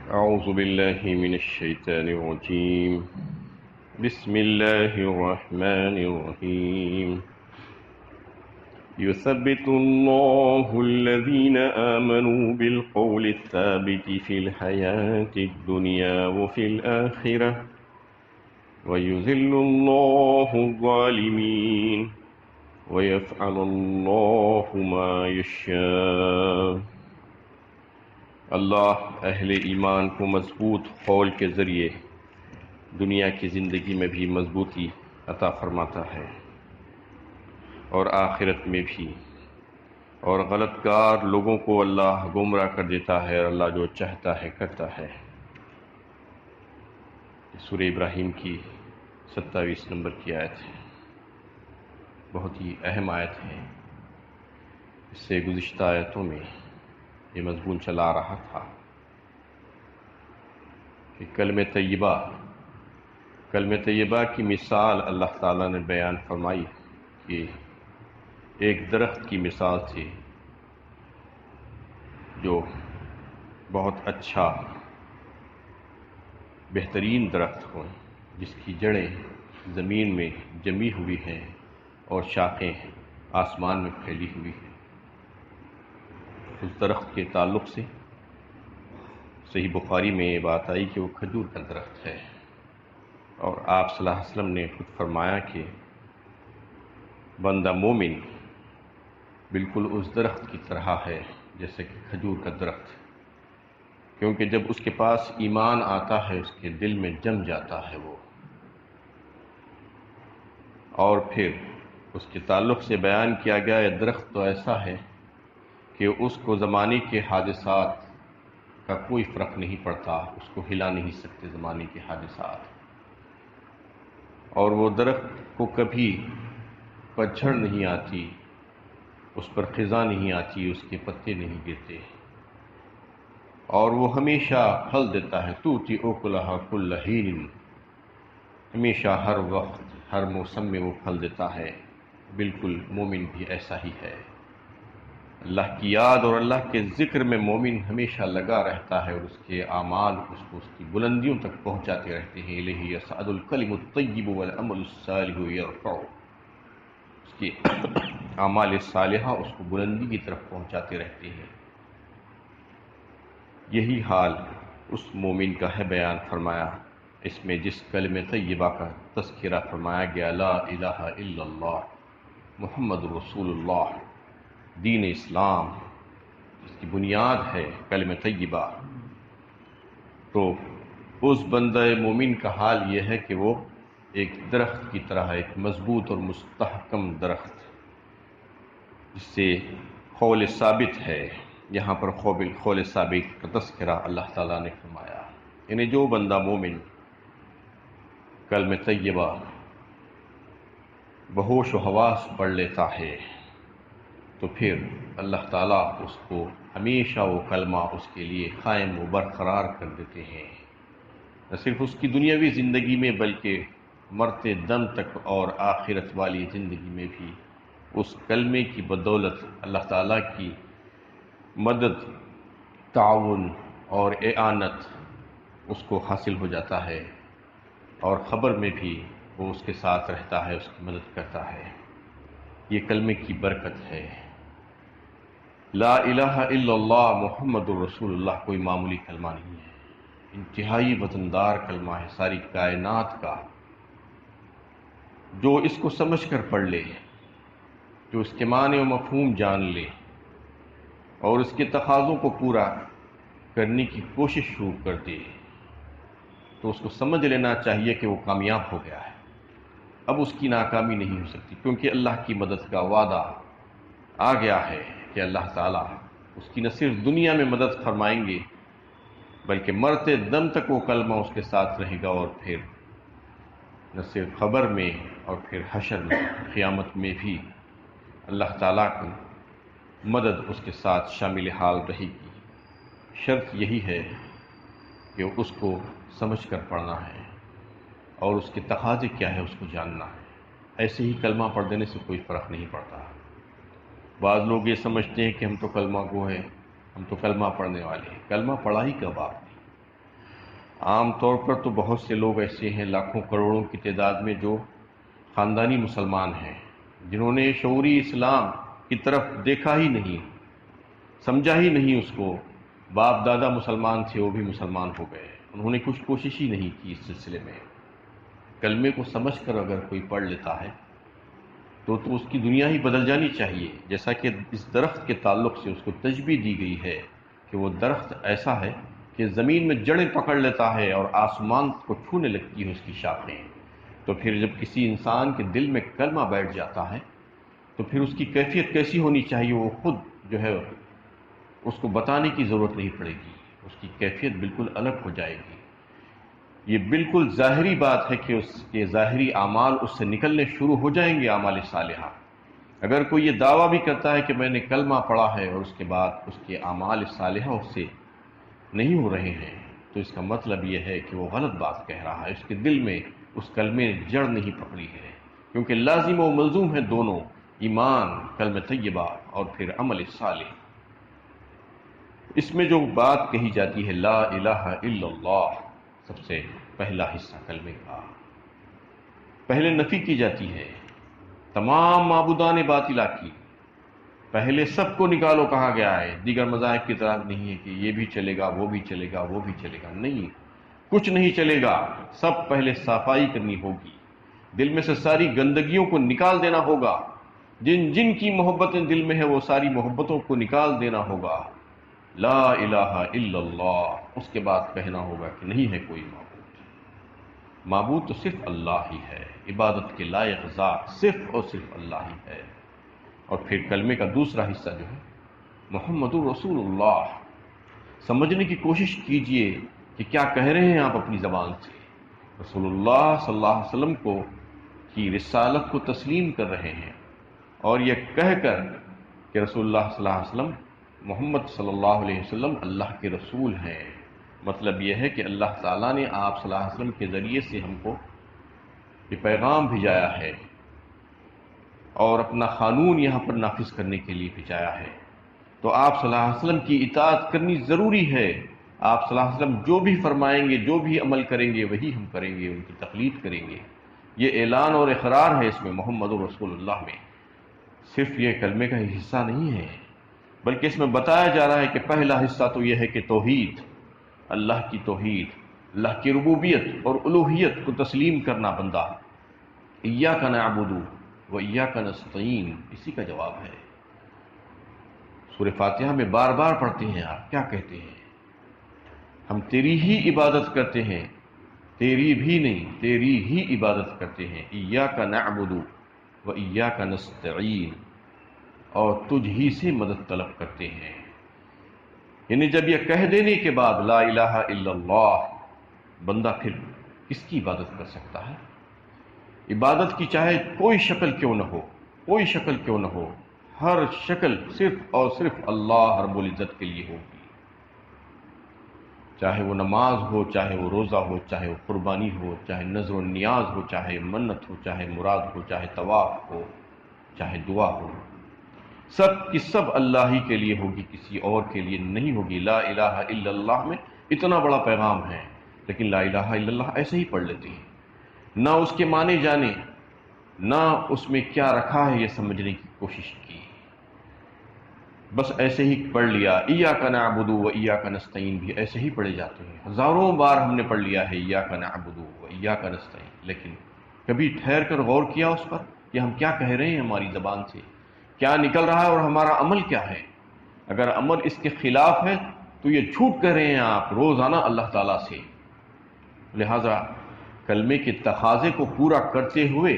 أعوذ بالله من الشيطان الرجيم. بسم الله الرحمن الرحيم. يثبت الله الذين آمنوا بالقول الثابت في الحياة الدنيا وفي الآخرة ويذل الله الظالمين ويفعل الله ما يشاء. اللہ اہل ایمان کو مضبوط قول کے ذریعے دنیا کی زندگی میں بھی مضبوطی عطا فرماتا ہے اور آخرت میں بھی، اور غلط کار لوگوں کو اللہ گمراہ کر دیتا ہے اور اللہ جو چاہتا ہے کرتا ہے۔ سورہ ابراہیم کی 27 نمبر کی آیت ہے، بہت ہی اہم آیت ہے۔ اس سے گزشتہ آیتوں میں یہ مضمون چلا رہا تھا کہ کلمہ طیبہ کی مثال اللہ تعالیٰ نے بیان فرمائی کہ ایک درخت کی مثال تھی جو بہت اچھا بہترین درخت ہو، جس کی جڑیں زمین میں جمی ہوئی ہیں اور شاخیں آسمان میں پھیلی ہوئی ہیں۔ اس درخت کے تعلق سے صحیح بخاری میں یہ بات آئی کہ وہ کھجور کا درخت ہے، اور آپ صلی اللہ علیہ وسلم نے خود فرمایا کہ بندہ مومن بالکل اس درخت کی طرح ہے جیسے کہ کھجور کا درخت، کیونکہ جب اس کے پاس ایمان آتا ہے اس کے دل میں جم جاتا ہے وہ۔ اور پھر اس کے تعلق سے بیان کیا گیا یہ درخت تو ایسا ہے کہ اس کو زمانے کے حادثات کا کوئی فرق نہیں پڑتا، اس کو ہلا نہیں سکتے زمانے کے حادثات، اور وہ درخت کو کبھی پتجھڑ نہیں آتی، اس پر خزاں نہیں آتی، اس کے پتے نہیں گرتے، اور وہ ہمیشہ پھل دیتا ہے۔ توتی اوکلہا کل حین، ہمیشہ ہر وقت ہر موسم میں وہ پھل دیتا ہے۔ بالکل مومن بھی ایسا ہی ہے، اللہ کی یاد اور اللہ کے ذکر میں مومن ہمیشہ لگا رہتا ہے، اور اس کے اعمال اس کو اس کی بلندیوں تک پہنچاتے رہتے ہیں۔ الیہ یصعد الکلم الطیب والعمل الصالح یرفعہ، اس کے اعمال صالحہ اس کو بلندی کی طرف پہنچاتے رہتے ہیں۔ یہی حال اس مومن کا ہے، بیان فرمایا اس میں جس کلمہ طیبہ کا تذکرہ فرمایا گیا، لا الہ الا اللہ محمد رسول اللہ، دین اسلام اس کی بنیاد ہے کلمہ طیبہ۔ تو اس بندہ مومن کا حال یہ ہے کہ وہ ایک درخت کی طرح ہے، ایک مضبوط اور مستحکم درخت جس سے قول ثابت ہے۔ یہاں پر قول ثابت کا تذکرہ اللہ تعالیٰ نے فرمایا، یعنی جو بندہ مومن کلمہ طیبہ بہوش و حواس پڑھ لیتا ہے تو پھر اللہ تعالیٰ اس کو ہمیشہ وہ کلمہ اس کے لیے قائم و برقرار کر دیتے ہیں، نہ صرف اس کی دنیاوی زندگی میں بلکہ مرتے دم تک اور آخرت والی زندگی میں بھی اس کلمے کی بدولت اللہ تعالیٰ کی مدد، تعاون اور اعانت اس کو حاصل ہو جاتا ہے، اور خبر میں بھی وہ اس کے ساتھ رہتا ہے، اس کی مدد کرتا ہے۔ یہ کلمے کی برکت ہے۔ لا الہ الا اللہ محمد رسول اللہ کوئی معمولی کلمہ نہیں ہے، انتہائی وزندار کلمہ ہے۔ ساری کائنات کا جو اس کو سمجھ کر پڑھ لے، جو اس کے معنی و مفہوم جان لے اور اس کے تقاضوں کو پورا کرنے کی کوشش شروع کر دے، تو اس کو سمجھ لینا چاہیے کہ وہ کامیاب ہو گیا ہے، اب اس کی ناکامی نہیں ہو سکتی، کیونکہ اللہ کی مدد کا وعدہ آ گیا ہے کہ اللہ تعالیٰ اس کی نہ صرف دنیا میں مدد فرمائیں گے بلکہ مرتے دم تک وہ کلمہ اس کے ساتھ رہے گا، اور پھر نہ صرف خبر میں اور پھر حشر میں، قیامت میں بھی اللہ تعالیٰ کی مدد اس کے ساتھ شامل حال رہے گی۔ شرط یہی ہے کہ اس کو سمجھ کر پڑھنا ہے اور اس کے تقاضے کیا ہے اس کو جاننا ہے۔ ایسے ہی کلمہ پڑھ دینے سے کوئی فرق نہیں پڑتا۔ بعض لوگ یہ سمجھتے ہیں کہ ہم تو کلمہ گو ہیں، ہم تو کلمہ پڑھنے والے ہیں۔ کلمہ پڑھا ہی کب آپ نے؟ عام طور پر تو بہت سے لوگ ایسے ہیں، لاکھوں کروڑوں کی تعداد میں، جو خاندانی مسلمان ہیں، جنہوں نے شعوری اسلام کی طرف دیکھا ہی نہیں، سمجھا ہی نہیں اس کو۔ باپ دادا مسلمان تھے، وہ بھی مسلمان ہو گئے، انہوں نے کچھ کوشش ہی نہیں کی اس سلسلے میں۔ کلمے کو سمجھ کر اگر کوئی پڑھ لیتا ہے تو اس کی دنیا ہی بدل جانی چاہیے، جیسا کہ اس درخت کے تعلق سے اس کو تشبیہ دی گئی ہے کہ وہ درخت ایسا ہے کہ زمین میں جڑیں پکڑ لیتا ہے اور آسمان کو چھونے لگتی ہے اس کی شاخیں۔ تو پھر جب کسی انسان کے دل میں کلمہ بیٹھ جاتا ہے تو پھر اس کی کیفیت کیسی ہونی چاہیے، وہ خود جو ہے اس کو بتانے کی ضرورت نہیں پڑے گی، اس کی کیفیت بالکل الگ ہو جائے گی۔ یہ بالکل ظاہری بات ہے کہ اس کے ظاہری اعمال اس سے نکلنے شروع ہو جائیں گے، اعمال صالحہ۔ اگر کوئی یہ دعویٰ بھی کرتا ہے کہ میں نے کلمہ پڑھا ہے اور اس کے بعد اس کے اعمال صالحہ اس سے نہیں ہو رہے ہیں، تو اس کا مطلب یہ ہے کہ وہ غلط بات کہہ رہا ہے، اس کے دل میں اس کلمے نے جڑ نہیں پکڑی ہے، کیونکہ لازم و ملزوم ہے دونوں، ایمان، کلمہ طیبہ اور پھر عمل صالح۔ اس میں جو بات کہی جاتی ہے لا الہ الا اللہ، سب سے پہلا حصہ کلمے کا، پہلے نفی کی جاتی ہے تمام معبودان باطلہ کی، پہلے سب کو نکالو کہا گیا ہے۔ دیگر مذاہب کی طرح نہیں ہے کہ یہ بھی چلے گا، وہ بھی چلے گا، وہ بھی چلے گا، نہیں، کچھ نہیں چلے گا، سب پہلے صفائی کرنی ہوگی، دل میں سے ساری گندگیوں کو نکال دینا ہوگا، جن جن کی محبتیں دل میں ہیں وہ ساری محبتوں کو نکال دینا ہوگا، لا الہ الا اللہ، اس کے بعد کہنا ہوگا کہ نہیں ہے کوئی معبود، معبود تو صرف اللہ ہی ہے، عبادت کے لائق ذات صرف اور صرف اللہ ہی ہے۔ اور پھر کلمے کا دوسرا حصہ جو ہے محمد رسول اللہ، سمجھنے کی کوشش کیجئے کہ کیا کہہ رہے ہیں آپ اپنی زبان سے۔ رسول اللہ صلی اللہ علیہ وسلم کی رسالت کو تسلیم کر رہے ہیں، اور یہ کہہ کر کہ رسول اللہ صلی اللہ علیہ وسلم، محمد صلی اللہ علیہ وسلم اللہ کے رسول ہیں، مطلب یہ ہے کہ اللہ تعالیٰ نے آپ صلی اللہ علیہ وسلم کے ذریعے سے ہم کو یہ پیغام بھیجایا ہے اور اپنا قانون یہاں پر نافذ کرنے کے لیے بھیجایا ہے، تو آپ صلی اللہ علیہ وسلم کی اطاعت کرنی ضروری ہے۔ آپ صلی اللہ علیہ وسلم جو بھی فرمائیں گے، جو بھی عمل کریں گے، وہی ہم کریں گے، ان کی تقلید کریں گے۔ یہ اعلان اور اقرار ہے اس میں، محمد رسول اللہ میں، صرف یہ کلمے کا ہی حصہ نہیں ہے، بلکہ اس میں بتایا جا رہا ہے کہ پہلا حصہ تو یہ ہے کہ توحید، اللہ کی توحید، اللہ کی ربوبیت اور الوہیت کو تسلیم کرنا بندہ، ایاک نعبد و ایاک نستعین، اسی کا جواب ہے۔ سورہ فاتحہ میں بار بار پڑھتے ہیں، آپ کیا کہتے ہیں؟ ہم تیری ہی عبادت کرتے ہیں، تیری بھی نہیں، تیری ہی عبادت کرتے ہیں، ایاک نعبد و ایاک نستعین، اور تجھ ہی سے مدد طلب کرتے ہیں۔ یعنی جب یہ کہہ دینے کے بعد لا الہ الا اللہ، بندہ پھر کس کی عبادت کر سکتا ہے؟ عبادت کی چاہے کوئی شکل کیوں نہ ہو، کوئی شکل کیوں نہ ہو، ہر شکل صرف اور صرف اللہ رب العزت کے لیے ہوگی، چاہے وہ نماز ہو، چاہے وہ روزہ ہو، چاہے وہ قربانی ہو، چاہے نذر و نیاز ہو، چاہے منت ہو، چاہے مراد ہو، چاہے طواف ہو، چاہے دعا ہو، سب کی سب اللہ ہی کے لیے ہوگی، کسی اور کے لیے نہیں ہوگی۔ لا الہ الا اللہ میں اتنا بڑا پیغام ہے، لیکن لا الہ الا اللہ ایسے ہی پڑھ لیتے ہیں، نہ اس کے معنی جانے، نہ اس میں کیا رکھا ہے یہ سمجھنے کی کوشش کی، بس ایسے ہی پڑھ لیا۔ ایاک نعبد و ایاک نستعین بھی ایسے ہی پڑھے جاتے ہیں، ہزاروں بار ہم نے پڑھ لیا ہے ایاک نعبد و ایاک نستعین، لیکن کبھی ٹھہر کر غور کیا اس پر کہ ہم کیا کہہ رہے ہیں، ہماری زبان سے کیا نکل رہا ہے اور ہمارا عمل کیا ہے؟ اگر عمل اس کے خلاف ہے تو یہ جھوٹ کہہ رہے ہیں آپ روزانہ اللہ تعالیٰ سے۔ لہذا کلمے کے تقاضے کو پورا کرتے ہوئے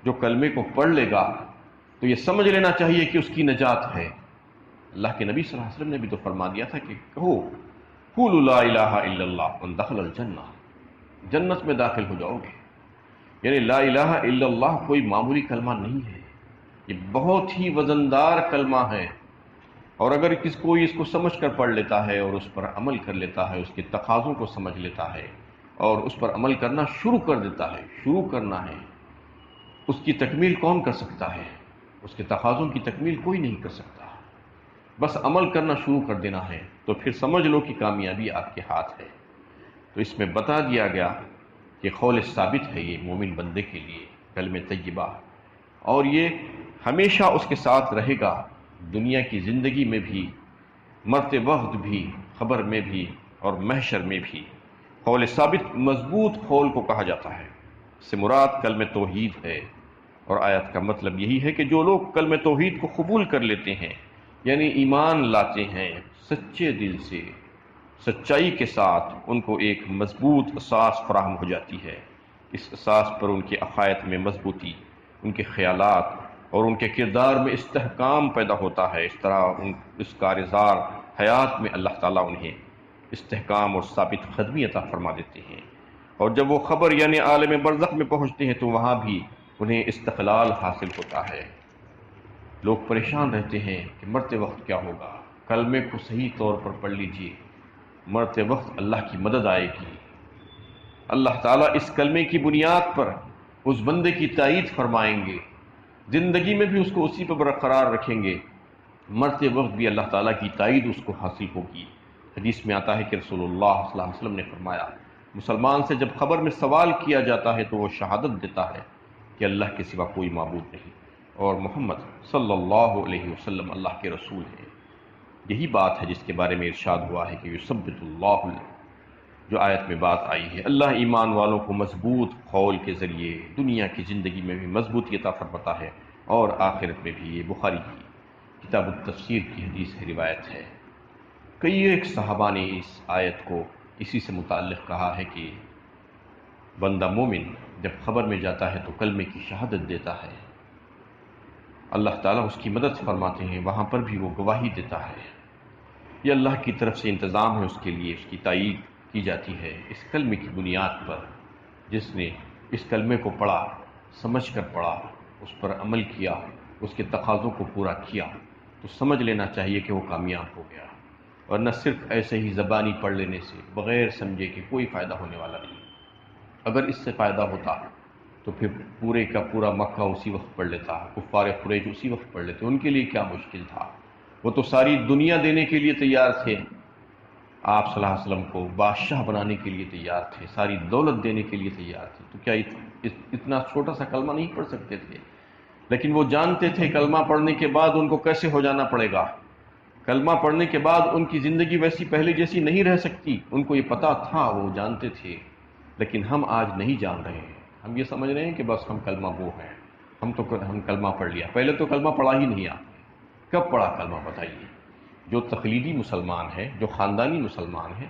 جو کلمے کو پڑھ لے گا تو یہ سمجھ لینا چاہیے کہ اس کی نجات ہے۔ اللہ کے نبی صلی اللہ علیہ وسلم نے بھی تو فرما دیا تھا کہ کہو قولوا لا الہ الا اللہ من دخل الجنہ، جنت میں داخل ہو جاؤ گے۔ یعنی لا الہ الا اللہ کوئی معمولی کلمہ نہیں ہے، یہ بہت ہی وزندار کلمہ ہے، اور اگر کوئی اس کو سمجھ کر پڑھ لیتا ہے اور اس پر عمل کر لیتا ہے، اس کے تقاضوں کو سمجھ لیتا ہے اور اس پر عمل کرنا شروع کر دیتا ہے، شروع کرنا ہے، اس کی تکمیل کون کر سکتا ہے؟ اس کے تقاضوں کی تکمیل کوئی نہیں کر سکتا، بس عمل کرنا شروع کر دینا ہے، تو پھر سمجھ لو کہ کامیابی آپ کے ہاتھ ہے۔ تو اس میں بتا دیا گیا کہ قول ثابت ہے یہ مومن بندے کے لیے کلمہ طیبہ، اور یہ ہمیشہ اس کے ساتھ رہے گا، دنیا کی زندگی میں بھی، مرتے وقت بھی، خبر میں بھی اور محشر میں بھی۔ قول ثابت مضبوط قول کو کہا جاتا ہے، اس سے مراد کلمہ توحید ہے، اور آیت کا مطلب یہی ہے کہ جو لوگ کلمہ توحید کو قبول کر لیتے ہیں، یعنی ایمان لاتے ہیں سچے دل سے، سچائی کے ساتھ، ان کو ایک مضبوط اساس فراہم ہو جاتی ہے۔ اس اساس پر ان کے عقائد میں مضبوطی، ان کے خیالات اور ان کے کردار میں استحکام پیدا ہوتا ہے۔ اس طرح اس کارزار حیات میں اللہ تعالیٰ انہیں استحکام اور ثابت قدمی عطا فرما دیتے ہیں، اور جب وہ خبر یعنی عالم برزخ میں پہنچتے ہیں تو وہاں بھی انہیں استقلال حاصل ہوتا ہے۔ لوگ پریشان رہتے ہیں کہ مرتے وقت کیا ہوگا۔ کلمے کو صحیح طور پر پڑھ لیجئے، مرتے وقت اللہ کی مدد آئے گی۔ اللہ تعالیٰ اس کلمے کی بنیاد پر اس بندے کی تائید فرمائیں گے، زندگی میں بھی اس کو اسی پر برقرار رکھیں گے، مرتے وقت بھی اللہ تعالیٰ کی تائید اس کو حاصل ہوگی۔ حدیث میں آتا ہے کہ رسول اللہ صلی اللہ علیہ وسلم نے فرمایا، مسلمان سے جب خبر میں سوال کیا جاتا ہے تو وہ شہادت دیتا ہے کہ اللہ کے سوا کوئی معبود نہیں اور محمد صلی اللہ علیہ وسلم اللہ کے رسول ہیں۔ یہی بات ہے جس کے بارے میں ارشاد ہوا ہے کہ یثبت اللہ، جو آیت میں بات آئی ہے، اللہ ایمان والوں کو مضبوط قول کے ذریعے دنیا کی زندگی میں بھی مضبوطی عطا فرماتا ہے اور آخرت میں بھی۔ یہ بخاری کی کتاب التفسیر کی حدیث ہے، روایت ہے۔ کئی ایک صحابہ نے اس آیت کو اسی سے متعلق کہا ہے کہ بندہ مومن جب خبر میں جاتا ہے تو کلمے کی شہادت دیتا ہے، اللہ تعالیٰ اس کی مدد فرماتے ہیں، وہاں پر بھی وہ گواہی دیتا ہے۔ یہ اللہ کی طرف سے انتظام ہے اس کے لیے، اس کی تائید کی جاتی ہے اس کلمے کی بنیاد پر۔ جس نے اس کلمے کو پڑھا، سمجھ کر پڑھا، اس پر عمل کیا، اس کے تقاضوں کو پورا کیا، تو سمجھ لینا چاہیے کہ وہ کامیاب ہو گیا، ورنہ صرف ایسے ہی زبانی پڑھ لینے سے بغیر سمجھے کہ کوئی فائدہ ہونے والا نہیں۔ اگر اس سے فائدہ ہوتا تو پھر پورے کا پورا مکہ اسی وقت پڑھ لیتا، کفار قریش اسی وقت پڑھ لیتے، ان کے لیے کیا مشکل تھا؟ وہ تو ساری دنیا دینے کے لیے تیار تھے، آپ صلی اللہ علیہ وسلم کو بادشاہ بنانے کے لیے تیار تھے، ساری دولت دینے کے لیے تیار تھے، تو کیا اتنا چھوٹا سا کلمہ نہیں پڑھ سکتے تھے؟ لیکن وہ جانتے تھے کلمہ پڑھنے کے بعد ان کو کیسے ہو جانا پڑے گا، کلمہ پڑھنے کے بعد ان کی زندگی ویسی پہلے جیسی نہیں رہ سکتی، ان کو یہ پتہ تھا، وہ جانتے تھے۔ لیکن ہم آج نہیں جان رہے ہیں، ہم یہ سمجھ رہے ہیں کہ بس ہم کلمہ گو ہیں، ہم کلمہ پڑھ لیا۔ پہلے تو کلمہ پڑھا ہی نہیں آپ نے، کب پڑھا کلمہ بتائیے؟ جو تقلیدی مسلمان ہے، جو خاندانی مسلمان ہے،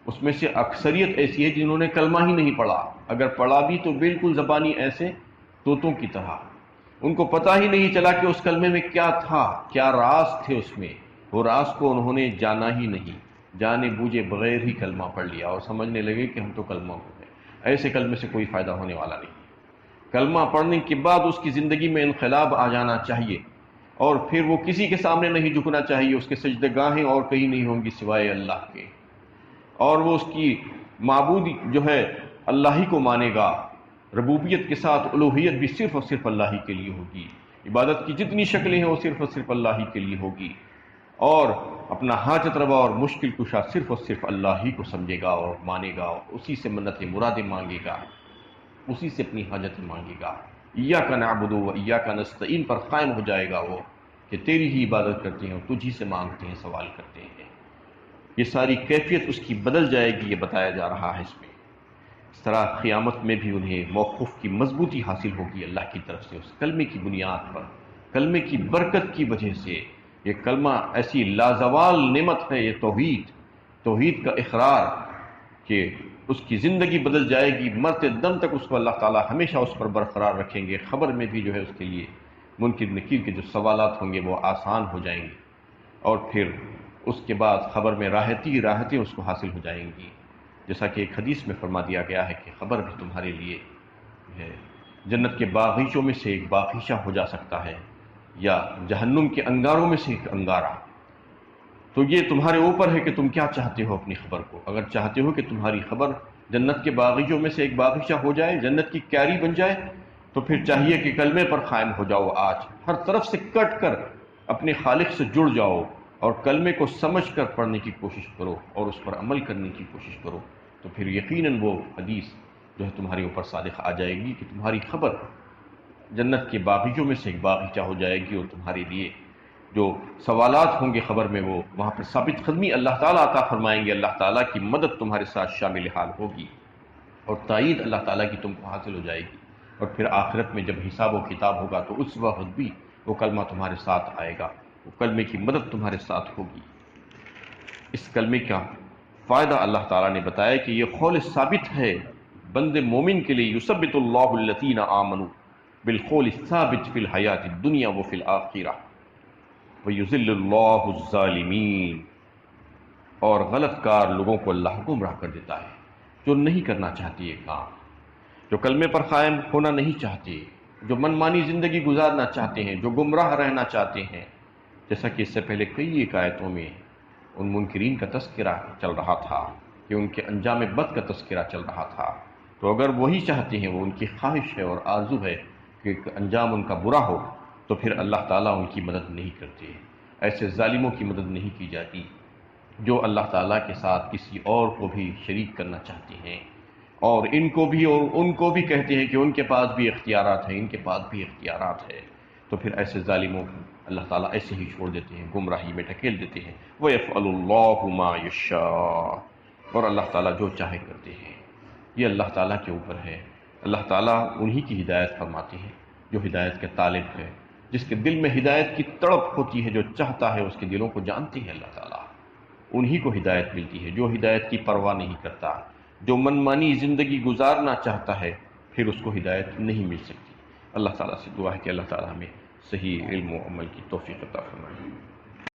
اس میں سے اکثریت ایسی ہے جنہوں نے کلمہ ہی نہیں پڑھا، اگر پڑھا بھی تو بالکل زبانی ایسے طوطوں کی طرح، ان کو پتہ ہی نہیں چلا کہ اس کلمے میں کیا تھا، کیا راز تھے اس میں، وہ راز کو انہوں نے جانا ہی نہیں، جانے بوجھے بغیر ہی کلمہ پڑھ لیا اور سمجھنے لگے کہ ہم تو کلمہ ہو گئے۔ ایسے کلمے سے کوئی فائدہ ہونے والا نہیں۔ کلمہ پڑھنے کے بعد اس کی زندگی میں انقلاب آ جانا چاہیے، اور پھر وہ کسی کے سامنے نہیں جھکنا چاہیے، اس کے سجدہ گاہیں اور کہیں نہیں ہوں گی سوائے اللہ کے، اور وہ اس کی معبود جو ہے اللہ ہی کو مانے گا، ربوبیت کے ساتھ الوہیت بھی صرف اور صرف اللہ ہی کے لیے ہوگی، عبادت کی جتنی شکلیں ہیں وہ صرف اور صرف اللہ ہی کے لیے ہوگی، اور اپنا حاجت روا اور مشکل کشا صرف اور صرف اللہ ہی کو سمجھے گا اور مانے گا، اور اسی سے منتیں مرادیں مانگے گا، اسی سے اپنی حاجتیں مانگے گا۔ ایاک نعبد و ایاک نستعین پر قائم ہو جائے گا وہ، کہ تیری ہی عبادت کرتے ہیں اور تجھی سے مانگتے ہیں، سوال کرتے ہیں۔ یہ ساری کیفیت اس کی بدل جائے گی، یہ بتایا جا رہا ہے اس میں۔ اس طرح قیامت میں بھی انہیں موقف کی مضبوطی حاصل ہوگی اللہ کی طرف سے، اس کلمے کی بنیاد پر، کلمے کی برکت کی وجہ سے۔ یہ کلمہ ایسی لازوال نعمت ہے، یہ توحید کا اقرار، کہ اس کی زندگی بدل جائے گی، مرتے دم تک اس کو اللہ تعالیٰ ہمیشہ اس پر برقرار رکھیں گے۔ خبر میں بھی جو ہے اس کے لیے منکر نکیر کے جو سوالات ہوں گے وہ آسان ہو جائیں گے، اور پھر اس کے بعد خبر میں راحتیں اس کو حاصل ہو جائیں گی، جیسا کہ ایک حدیث میں فرما دیا گیا ہے کہ خبر بھی تمہارے لیے ہے جنت کے باغیچوں میں سے ایک باغیچہ ہو جا سکتا ہے، یا جہنم کے انگاروں میں سے ایک انگارہ۔ تو یہ تمہارے اوپر ہے کہ تم کیا چاہتے ہو اپنی خبر کو۔ اگر چاہتے ہو کہ تمہاری خبر جنت کے باغیچوں میں سے ایک باغیچہ ہو جائے، جنت کی کیاری بن جائے، تو پھر چاہیے کہ کلمے پر قائم ہو جاؤ، آج ہر طرف سے کٹ کر اپنے خالق سے جڑ جاؤ، اور کلمے کو سمجھ کر پڑھنے کی کوشش کرو اور اس پر عمل کرنے کی کوشش کرو، تو پھر یقیناً وہ حدیث جو ہے تمہارے اوپر صادق آ جائے گی کہ تمہاری خبر جنت کے باغیچوں میں سے ایک باغیچہ ہو جائے گی، اور تمہارے لیے جو سوالات ہوں گے خبر میں وہ وہاں پر ثابت قدمی اللہ تعالیٰ عطا فرمائیں گے، اللہ تعالیٰ کی مدد تمہارے ساتھ شامل حال ہوگی، اور تائید اللہ تعالیٰ کی تم کو حاصل ہو جائے گی۔ اور پھر آخرت میں جب حساب و کتاب ہوگا تو اس وقت بھی وہ کلمہ تمہارے ساتھ آئے گا، وہ کلمے کی مدد تمہارے ساتھ ہوگی۔ اس کلمے کا فائدہ اللہ تعالیٰ نے بتایا کہ یہ قول ثابت ہے بند مومن کے لیے، یثبت اللہ الذین آمنوا بالقول الثابت فی الحیات الدنیا وفی الآخرہ ویذل اللہ الظالمین۔ اور غلط کار لوگوں کو اللہ گمراہ کر دیتا ہے، جو نہیں کرنا چاہتے یہ کام، جو کلمے پر قائم ہونا نہیں چاہتے، جو من مانی زندگی گزارنا چاہتے ہیں، جو گمراہ رہنا چاہتے ہیں۔ جیسا کہ اس سے پہلے کئی ایک آیتوں میں ان منکرین کا تذکرہ چل رہا تھا کہ ان کے انجام بد کا تذکرہ چل رہا تھا، تو اگر وہی چاہتے ہیں، وہ ان کی خواہش ہے اور آرزو ہے کہ انجام ان کا برا ہو، تو پھر اللہ تعالیٰ ان کی مدد نہیں کرتے، ایسے ظالموں کی مدد نہیں کی جاتی جو اللہ تعالیٰ کے ساتھ کسی اور کو بھی شریک کرنا چاہتے ہیں، اور ان کو بھی اور ان کو بھی کہتے ہیں کہ ان کے پاس بھی اختیارات ہیں، ان کے پاس بھی اختیارات ہے، تو پھر ایسے ظالموں کو اللہ تعالیٰ ایسے ہی چھوڑ دیتے ہیں، گمراہی میں ڈھکیل دیتے ہیں۔ وَيَفْعَلُ اللَّهُ مَا يَشَاءُ، اور اللہ تعالیٰ جو چاہے کرتے ہیں۔ یہ اللہ تعالیٰ کے اوپر ہے، اللہ تعالیٰ انہی کی ہدایت فرماتے ہیں جو ہدایت کے طالب ہے، جس کے دل میں ہدایت کی تڑپ ہوتی ہے، جو چاہتا ہے، اس کے دلوں کو جانتے ہیں اللہ تعالیٰ، انہی کو ہدایت ملتی ہے۔ جو ہدایت کی پرواہ نہیں کرتا، جو من مانی زندگی گزارنا چاہتا ہے، پھر اس کو ہدایت نہیں مل سکتی۔ اللہ تعالیٰ سے دعا ہے کہ اللہ تعالیٰ ہمیں صحیح علم و عمل کی توفیق عطا فرمائے۔